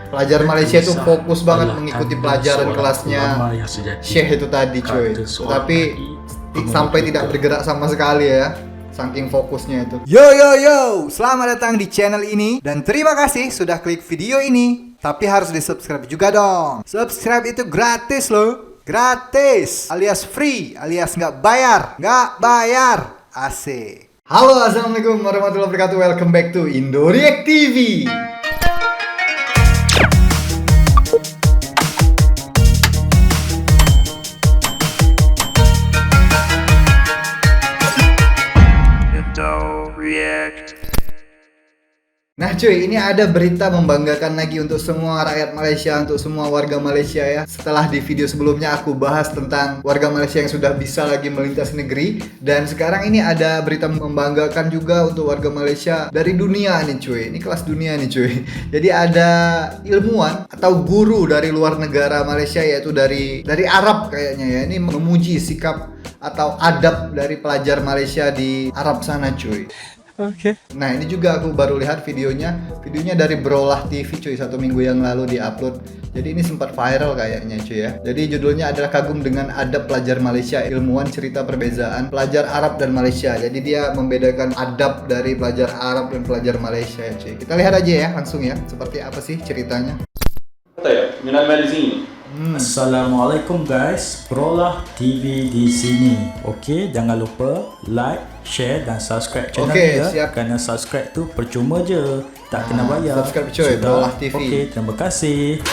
Pelajar Malaysia itu fokus banget adalah mengikuti tanda pelajaran seorang kelasnya ulama yang sejati. Syekh itu tadi cuy. Kata seorang Tapi dai, sampai penuntut tidak bergerak sama sekali ya, saking fokusnya itu. Yo yo yo, selamat datang di channel ini dan terima kasih sudah klik video ini. Tapi harus di subscribe juga dong. Subscribe itu gratis loh, gratis alias free alias nggak bayar, asik. Halo, assalamualaikum warahmatullahi wabarakatuh. Welcome back to Indoreact TV. Nah cuy, ini ada berita membanggakan lagi untuk semua rakyat Malaysia, untuk semua warga Malaysia ya. Setelah di video sebelumnya aku bahas tentang warga Malaysia yang sudah bisa lagi melintas negeri, dan sekarang ini ada berita membanggakan juga untuk warga Malaysia dari dunia nih cuy. Ini kelas dunia nih cuy. Jadi ada ilmuwan atau guru dari luar negara Malaysia, yaitu dari Arab kayaknya ya. Ini memuji sikap atau adab dari pelajar Malaysia di Arab sana cuy. Oke. Nah ini juga aku baru lihat videonya dari Brolah TV cuy, 1 minggu yang lalu diupload. Jadi ini sempat viral kayaknya cuy ya. Jadi judulnya adalah kagum dengan adab pelajar Malaysia, ilmuwan cerita perbezaan pelajar Arab dan Malaysia. Jadi dia membedakan adab dari pelajar Arab dan pelajar Malaysia ya cuy. Kita lihat aja ya langsung ya, seperti apa sih ceritanya. من الماليزيين. Assalamualaikum guys, Brolah TV di sini. Okey, jangan lupa like, share dan subscribe channel Okey, ya. siap. Kerana subscribe tu percuma je, tak kena bayar. Subscribe cuy, Brolah TV. Okey, terima kasih.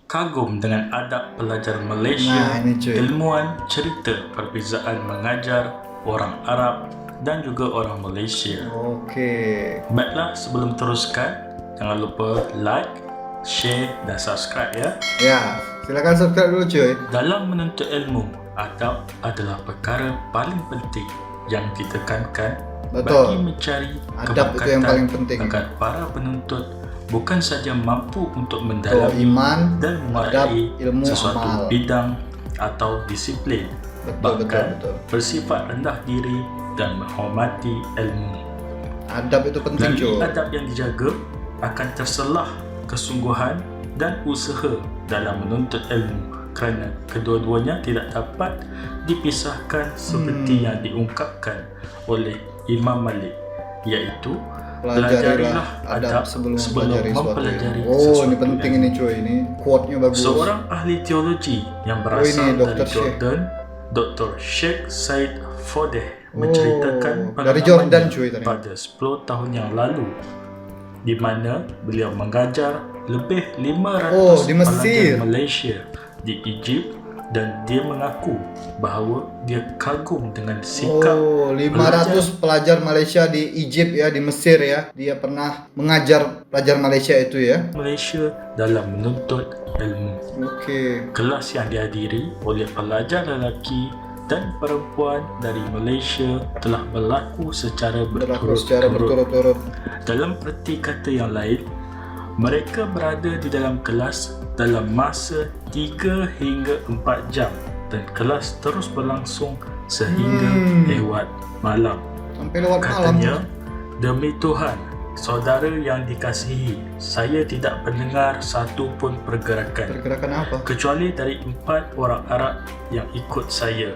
Kagum dengan adab pelajar Malaysia, Nah, ini cuy. ilmuwan cerita perbezaan mengajar orang Arab dan juga orang Malaysia. Oke. Baiklah, sebelum teruskan, jangan lupa like, share dan subscribe ya. Ya, silakan subscribe dulu cuy. Dalam menuntut ilmu, adab adalah perkara paling penting yang ditekankan Betul. bagi mencari Adab itu yang paling penting. agar para penuntut bukan saja mampu untuk Tuh, mendalami iman, dan adab, meraih ilmu, sesuatu amal. bidang atau disiplin, Betul, bahkan betul. bersifat rendah diri dan menghormati ilmu. Adab itu penting Dari cuy. adab yang dijaga akan terselah kesungguhan dan usaha dalam menuntut ilmu, kerana kedua-duanya tidak dapat dipisahkan seperti yang diungkapkan oleh Imam Malik, iaitu Pelajarilah adab sebelum mempelajari Oh, sesuatu ini penting ilmu. ini cuy. Ini quote-nya bagus. Seorang ahli teologi yang ini berasal Dr. dari Sheikh. Jordan, Dr. Sheikh Said Fodeh, menceritakan dari Jordan pengalamannya cuy tadi. pada 10 tahun yang lalu, di mana beliau mengajar lebih 500 di Mesir. pelajar Malaysia di Egypt, dan dia mengaku bahawa dia kagum dengan sikap 500 pelajar Malaysia di Egypt ya, di Mesir ya. Dia pernah mengajar pelajar Malaysia itu ya. Malaysia dalam menuntut ilmu. Oke. Kelas yang dihadiri oleh pelajar lelaki dan perempuan dari Malaysia telah berlaku secara berturut-turut. Dalam erti kata yang lain, mereka berada di dalam kelas dalam masa 3 hingga 4 jam dan kelas terus berlangsung sehingga lewat malam. Sampai lewat malam. Katanya, demi Tuhan, saudara yang dikasihi, saya tidak mendengar satu pun pergerakan Pergerakan apa? kecuali dari 4 orang Arab yang ikut saya.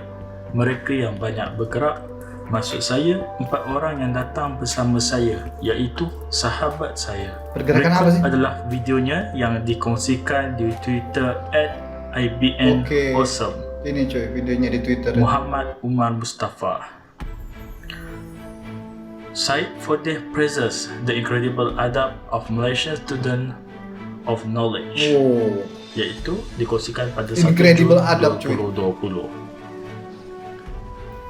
Mereka yang banyak bergerak, maksud saya 4 orang yang datang bersama saya, iaitu sahabat saya. Pergerakan Mereka apa sih? adalah videonya yang dikongsikan di Twitter @IBN Oke. Awesome. Ini cuy, videonya di Twitter. Muhammad Umar Mustafa. Said Fodeh praises the incredible adab of Malaysian student of knowledge, Oh, iaitu dikongsikan pada 1 Incredible Jun adab, cuy. 2020.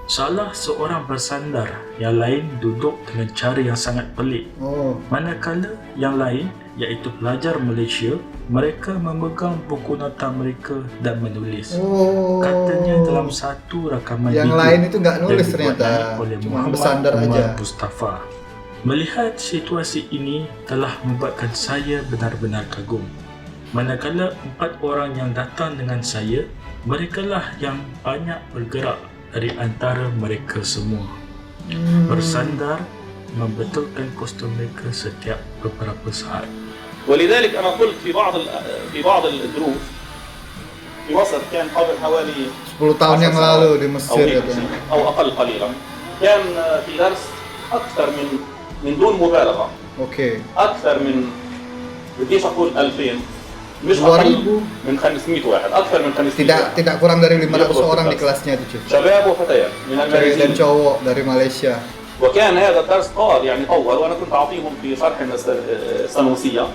Salah seorang bersandar, yang lain duduk dengan cara yang sangat pelik. oh, Manakala yang lain, iaitu pelajar Malaysia, mereka memegang buku nota mereka dan menulis. oh. Katanya dalam satu rakaman Yang video lain itu nggak yang nulis dibuat ternyata, naik oleh cuma Muhammad bersandar Umar aja. Mustafa. Melihat situasi ini telah membuatkan saya benar-benar kagum. Manakala 4 orang yang datang dengan saya, merekalah yang banyak bergerak dari antara mereka semua. bersandar, membetulkan postur mereka setiap beberapa saat. ولذلك أنا قلت في بعض الدروس في مصر كان قبل حوالي 10 tahun yang lalu di أو Mesir هيك katanya. شيء، أو أقل قليلا، كان في درس أكثر من دون مبالغة Oke. أكثر من بديش أقول 2000 مش أقل 2000 من 500 واحد، أكثر من 500 واحد. Tidak kurang dari 500 orang di kelasnya itu, cuy. شباب وفتيات من Cewek dan الماليزيين. cowok dari Malaysia. وكان هذا الدرس قال يعني طول، وانا كنت اعطيهم في شرح السنوسيه.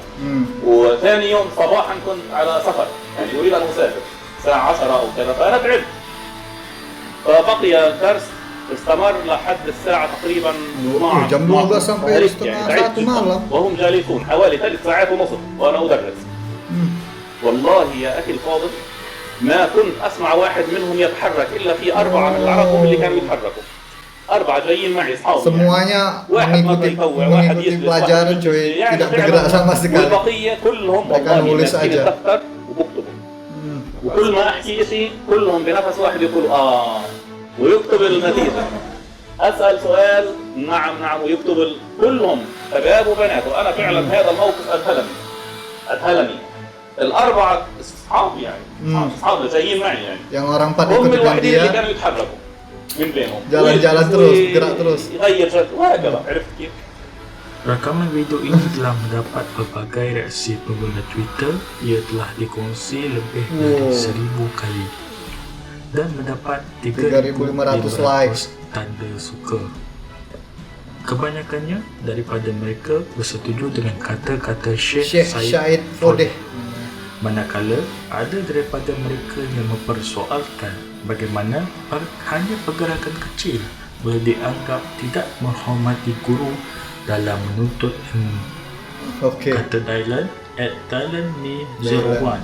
وثاني يوم صباحا كنت على سفر، يعني اريد ان اسافر الساعه 10 او كذا، فانا تعبت. فبقي الدرس استمر لحد الساعه تقريبا 12 jam 12 sampai تعبت setengah تعبت 1 جداً. malam. وهم جالسون حوالي 3 ساعات ونصف وانا ادرس. والله يا اخي الفاضل ما كنت اسمع واحد منهم يتحرك الا في 4 من العرب هم اللي كانوا يتحركوا. 4 جايين معي اصحابي. Semuanya واحد مرة mengikuti يطوع، واحد يجلس، pelajaran, واحد cuy. يجلس. يعني Tidak bergerak sama sekali. والبقية كلهم mereka والله nulis ماسكين aja. الدفتر وبكتبوا. وكل ما احكي شيء كلهم بنفس واحد يقول ويكتب النتيجة. اسأل سؤال نعم ويكتب كلهم شباب وبنات. وانا فعلا هذا الموقف اذهلني. ال4 اصحابي يعني اصحاب جايين معي يعني Yang orang 4 هم ikut dengan الوحيدين اللي dia. كانوا يتحركوا من بينهم. Jalan-jalan terus, gerak terus. يغير شكل وهكذا. عرفت كيف؟ Rakaman video ini telah mendapat pelbagai reaksi pengguna Twitter. Ia telah dikongsi lebih dari 1000 kali dan mendapat 3.500 likes. tanda suka. Kebanyakannya daripada mereka bersetuju dengan kata-kata Syekh Syahid Fodeh. Manakala ada daripada mereka yang mempersoalkan bagaimana hanya pergerakan kecil boleh dianggap tidak menghormati guru dalam menuntut ilmu. Oke. Kata Dylan at DylanMe01,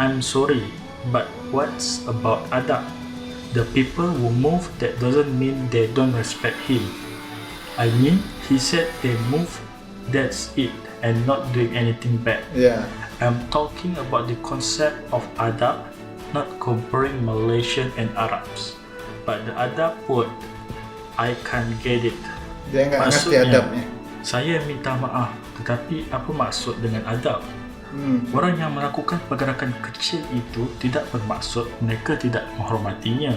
I'm sorry, but what's about adab? The people who move, that doesn't mean they don't respect him. I mean, he said they move, that's it, and not doing anything bad. Ya. I'm talking about the concept of adab, not comparing Malaysian and Arabs. But the adab word, I can't get it. Dia nggak ngerti adabnya. Saya minta maaf, tetapi apa maksud dengan adab? Orang yang melakukan pergerakan kecil itu tidak bermaksud mereka tidak menghormatinya.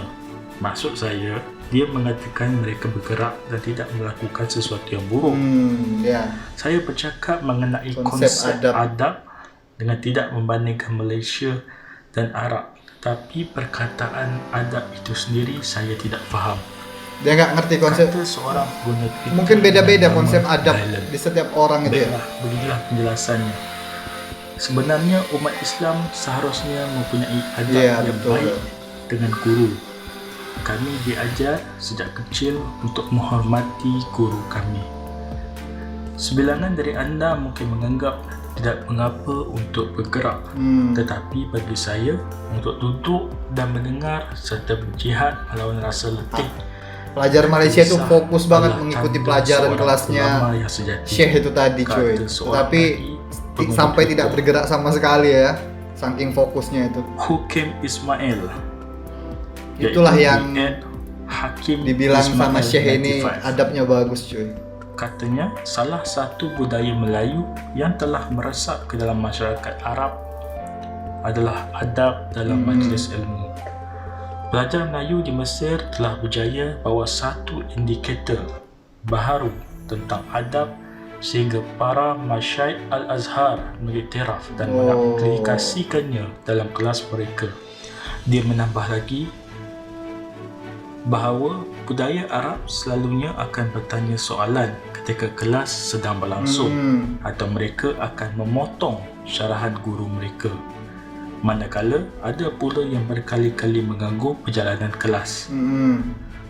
Maksud saya, dia mengatakan mereka bergerak dan tidak melakukan sesuatu yang buruk. Ya. Saya bercakap mengenai Konsep konsep adab dengan tidak membandingkan Malaysia dan Arab. Tapi perkataan adab itu sendiri saya tidak faham. Dia nggak ngerti konsep. Kata seorang pengguna Twitter Mungkin beda-beda bernama konsep adab Dylan. di setiap orang itu ya. Baiklah, beginilah penjelasannya. Sebenarnya umat Islam seharusnya mempunyai adab yang betul. baik dengan guru. Kami diajar sejak kecil untuk menghormati guru kami. Sebilangan dari anda mungkin menganggap tidak mengapa untuk bergerak, tetapi bagi saya, untuk duduk dan mendengar serta berjihad melawan rasa letih. Pelajar Malaysia itu fokus banget adalah mengikuti tanda pelajaran seorang kelasnya ulama yang sejati. Syekh itu tadi, cuy. Kata seorang Tapi pengguna sampai Twitter, tidak bergerak sama sekali ya, saking fokusnya itu. Hukim Ismail. Itulah yaitu yang Hakim dibilang sama Ismail Syekh ini 95. adabnya bagus, cuy. Katanya salah satu budaya Melayu yang telah meresap ke dalam masyarakat Arab adalah adab dalam majlis ilmu. Pelajar Melayu di Mesir telah berjaya bawa satu indikator baharu tentang adab sehingga para masyaikh Al-Azhar mengiktiraf dan mengaplikasikannya dalam kelas mereka. Dia menambah lagi bahawa budaya Arab selalunya akan bertanya soalan ketika kelas sedang berlangsung atau mereka akan memotong syarahan guru mereka. Manakala ada pula yang berkali-kali mengganggu perjalanan kelas.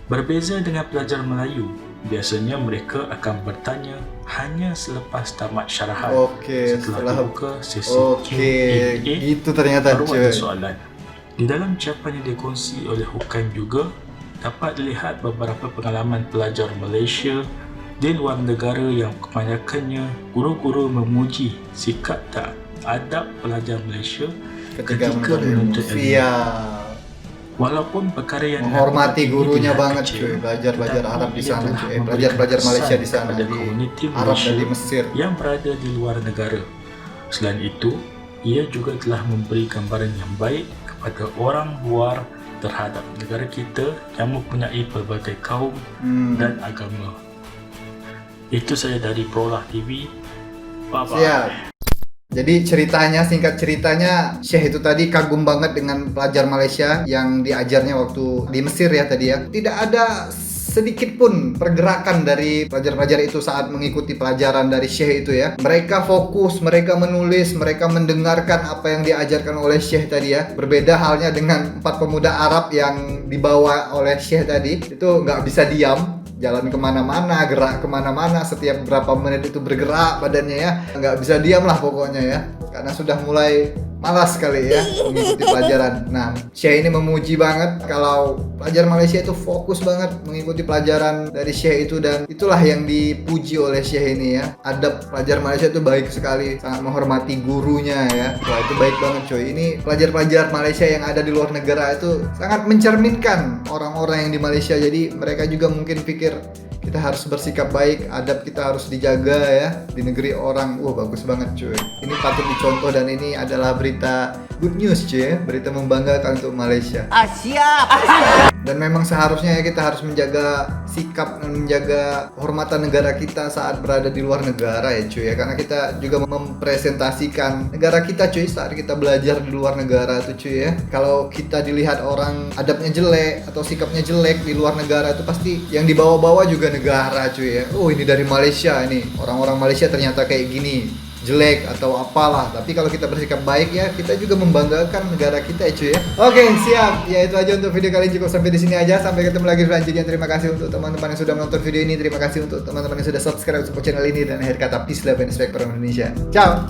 Berbeza dengan pelajar Melayu, biasanya mereka akan bertanya hanya selepas tamat syarahan. Setelah buka sesi Q&A, gitu ternyata, baru cuy. ada soalan. Di dalam ucapan yang dikongsi oleh Hukam juga dapat dilihat beberapa pengalaman pelajar Malaysia di luar negara yang kebanyakannya guru-guru memuji sikap dan adab pelajar Malaysia ketika menuntut ilmu. Walaupun perkara yang menghormati dilakukan gurunya ini banget kecil, cuy, belajar tetapi Arab di ia sana telah cuy, memberikan pelajar Malaysia kesan di sana, kepada di komuniti Arab dan Malaysia di Mesir. yang berada di luar negara. Selain itu, ia juga telah memberi gambaran yang baik kepada orang luar terhadap negara kita yang mempunyai pelbagai kaum dan agama. Itu saya dari Prolah TV. Bye-bye. Siap. Jadi singkat ceritanya, Syekh itu tadi kagum banget dengan pelajar Malaysia yang diajarnya waktu di Mesir ya tadi ya. Tidak ada sedikit pun pergerakan dari pelajar-pelajar itu saat mengikuti pelajaran dari Syekh itu ya. Mereka fokus, mereka menulis, mereka mendengarkan apa yang diajarkan oleh Syekh tadi ya. Berbeda halnya dengan 4 pemuda Arab yang dibawa oleh Syekh tadi. Itu nggak bisa diam, jalan kemana-mana, gerak kemana-mana, setiap berapa menit itu bergerak badannya ya. Nggak bisa diam lah pokoknya ya, karena sudah mulai malas kali ya mengikuti pelajaran. Nah, Syekh ini memuji banget kalau pelajar Malaysia itu fokus banget mengikuti pelajaran dari Syekh itu, dan itulah yang dipuji oleh Syekh ini ya. Adab pelajar Malaysia itu baik sekali, sangat menghormati gurunya ya. Wah, itu baik banget coy. Ini pelajar-pelajar Malaysia yang ada di luar negara itu sangat mencerminkan orang-orang yang di Malaysia. Jadi mereka juga mungkin pikir kita harus bersikap baik, adab kita harus dijaga ya di negeri orang. Wah, bagus banget cuy. Ini patut dicontoh dan ini adalah berita good news cuy ya, berita membanggakan untuk Malaysia. Siap. Dan memang seharusnya ya kita harus menjaga sikap dan menjaga kehormatan negara kita saat berada di luar negara ya cuy ya, karena kita juga mempresentasikan negara kita cuy saat kita belajar di luar negara tuh cuy ya. Kalau kita dilihat orang adabnya jelek atau sikapnya jelek di luar negara itu pasti yang dibawa-bawa juga negara cuy ya. Oh, ini dari Malaysia, ini orang-orang Malaysia ternyata kayak gini, jelek atau apalah. Tapi kalau kita bersikap baik ya, kita juga membanggakan negara kita ya cuy ya. Oke, siap. Ya itu aja untuk video kali ini, cukup sampai di sini aja. Sampai ketemu lagi selanjutnya. Terima kasih untuk teman-teman yang sudah menonton video ini. Terima kasih untuk teman-teman yang sudah subscribe support channel ini, dan akhir kata peace, love and respect for Indonesia. Ciao.